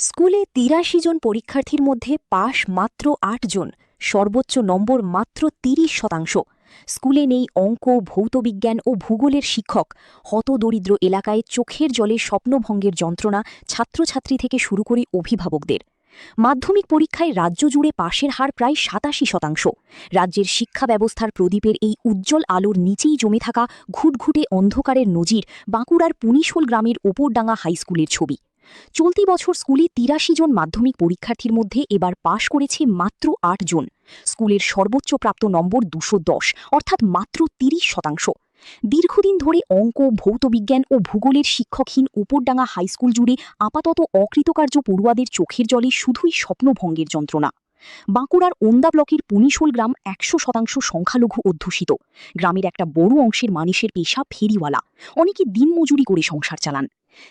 স্কুলে ৮৩ জন পরীক্ষার্থীর মধ্যে পাশ মাত্র ৮ জন, সর্বোচ্চ নম্বর মাত্র ৩০%। স্কুলে নেই অঙ্ক, ভৌতবিজ্ঞান ও ভূগোলের শিক্ষক। হতদরিদ্র এলাকায় চোখের জলে স্বপ্নভঙ্গের যন্ত্রণা ছাত্রছাত্রী থেকে শুরু করে অভিভাবকদের। মাধ্যমিক পরীক্ষায় রাজ্য জুড়ে পাশের হার প্রায় ৮৭%। রাজ্যের শিক্ষা ব্যবস্থার প্রদীপের এই উজ্জ্বল আলোর নিচেই জমে থাকা ঘুটঘুটে অন্ধকারের নজির বাঁকুড়ার পুনিশোল গ্রামের ওপরডাঙ্গা হাইস্কুলের ছবি। চলতি বছর স্কুলে ৮৩ জন মাধ্যমিক পরীক্ষার্থীর মধ্যে এবার পাশ করেছে মাত্র ৮ জন। স্কুলের সর্বোচ্চ প্রাপ্ত নম্বর ২১০, অর্থাৎ মাত্র ৩০%। দীর্ঘদিন ধরে অঙ্ক, ভৌতবিজ্ঞান ও ভূগোলের শিক্ষকহীন উপরডাঙ্গা হাইস্কুল জুড়ে আপাতত অকৃতকার্য পড়ুয়াদের চোখের জলে শুধুই স্বপ্নভঙ্গের যন্ত্রণা। বাঁকুড়ার ওন্দা ব্লকের পুনিশোল গ্রাম ১০০% সংখ্যালঘু অধ্যুষিত। গ্রামের একটা বড় অংশের মানুষের পেশা ফেরিওয়ালা। অনেকে দিনমজুরি করে সংসার চালান।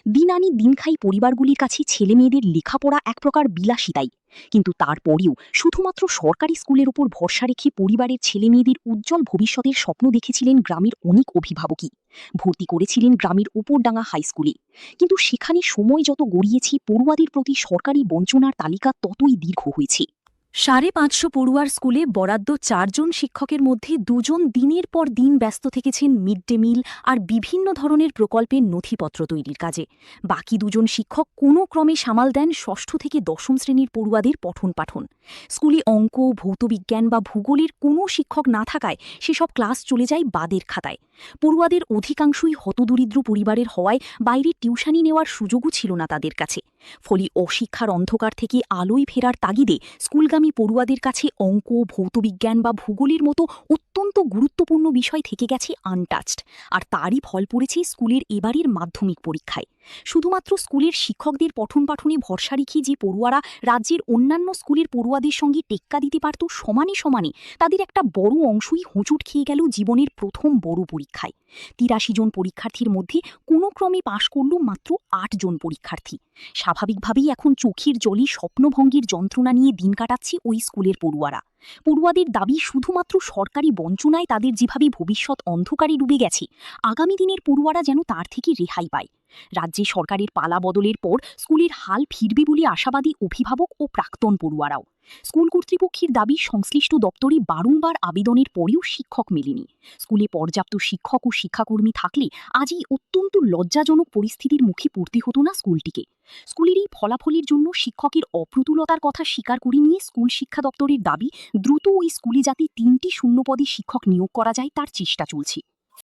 দিন আনি দিন খাই পরিবারগুলির কাছে ছেলেমেয়েদের লেখাপড়া এক প্রকার বিলাসিতাই। কিন্তু তারপরেও শুধুমাত্র সরকারি স্কুলের উপর ভরসা রেখে পরিবারের ছেলেমেয়েদের উজ্জ্বল ভবিষ্যতের স্বপ্ন দেখেছিলেন গ্রামের অনেক অভিভাবকই। ভর্তি করেছিলেন গ্রামের উপরডাঙ্গা হাইস্কুলে। কিন্তু সেখানে সময় যত গড়িয়েছে, পড়ুয়াদের প্রতি সরকারি বঞ্চনার তালিকা ততই দীর্ঘ হয়েছে। ৫৫০ পড়ুয়ার স্কুলে বরাদ্দ ৪ জন শিক্ষকের মধ্যে ২ জন দিনের পর দিন ব্যস্ত থেকেছেন মিড ডে মিল আর বিভিন্ন ধরনের প্রকল্পের নথিপত্র তৈরির কাজে। বাকি ২ জন শিক্ষক কোনো ক্রমে সামাল দেন ষষ্ঠ থেকে দশম শ্রেণীর পড়ুয়াদের পঠন পাঠন। স্কুলে অঙ্ক, ভৌতবিজ্ঞান বা ভূগোলের কোনো শিক্ষক না থাকায় সেসব ক্লাস চলে যায় বাদের খাতায়। পড়ুয়াদের অধিকাংশই হতদরিদ্র পরিবারের হওয়ায় বাইরে টিউশনি নেওয়ার সুযোগও ছিল না তাদের কাছে। ফলে অশিক্ষার অন্ধকার থেকে আলোয় ফেরার তাগিদে স্কুলগামী পড়ুয়াদের কাছে অঙ্ক, ভৌতবিজ্ঞান বা ভূগোলের মতো অত্যন্ত গুরুত্বপূর্ণ বিষয় থেকে গেছে আনটাচড। আর তারই ফল পড়েছে স্কুলের এবারের মাধ্যমিক পরীক্ষায়। শুধুমাত্র স্কুলের শিক্ষকদের পঠন পাঠনে ভরসা রেখে যে পড়ুয়ারা রাজ্যের অন্যান্য স্কুলের পড়ুয়াদের সঙ্গে টেক্কা দিতে পারত সমানে সমানে, তাদের একটা বড় অংশই হোঁচট খেয়ে গেল জীবনের প্রথম বড় পরীক্ষায়। ৮৩ জন পরীক্ষার্থীর মধ্যে কোনো ক্রমে পাশ করল মাত্র ৮ জন পরীক্ষার্থী। স্বাভাবিকভাবেই এখন চোখের জলে স্বপ্নভঙ্গের যন্ত্রণা নিয়ে দিন কাটাচ্ছে ওই স্কুলের পড়ুয়ারা। পড়ুয়াদের দাবি, শুধুমাত্র সরকারি বঞ্চনায় তাদের যেভাবে ভবিষ্যৎ অন্ধকারে ডুবে গেছে, আগামী দিনের পড়ুয়ারা যেন তার থেকে রেহাই পায়। রাজ্যে সরকারের পালা বদলের পর স্কুলের হাল ফিরবে বলে আশাবাদী অভিভাবক ও প্রাক্তন পড়ুয়ারাও। স্কুল কর্তৃপক্ষের দাবি, সংশ্লিষ্ট দপ্তরে বারংবার আবেদনের পরেও শিক্ষক মেলেনি। স্কুলে পর্যাপ্ত শিক্ষক ও শিক্ষাকর্মী থাকলে আজ এই অত্যন্ত লজ্জাজনক পরিস্থিতির মুখে পড়তে হতো না স্কুলটিকে। স্কুলের এই ফলাফলের জন্য শিক্ষকের অপ্রতুলতার কথা স্বীকার করে নিয়ে স্কুল শিক্ষা দপ্তরের দাবি, দ্রুত ওই স্কুলে যাতে ৩টি শূন্যপদে শিক্ষক নিয়োগ করা যায় তার চেষ্টা চলছে।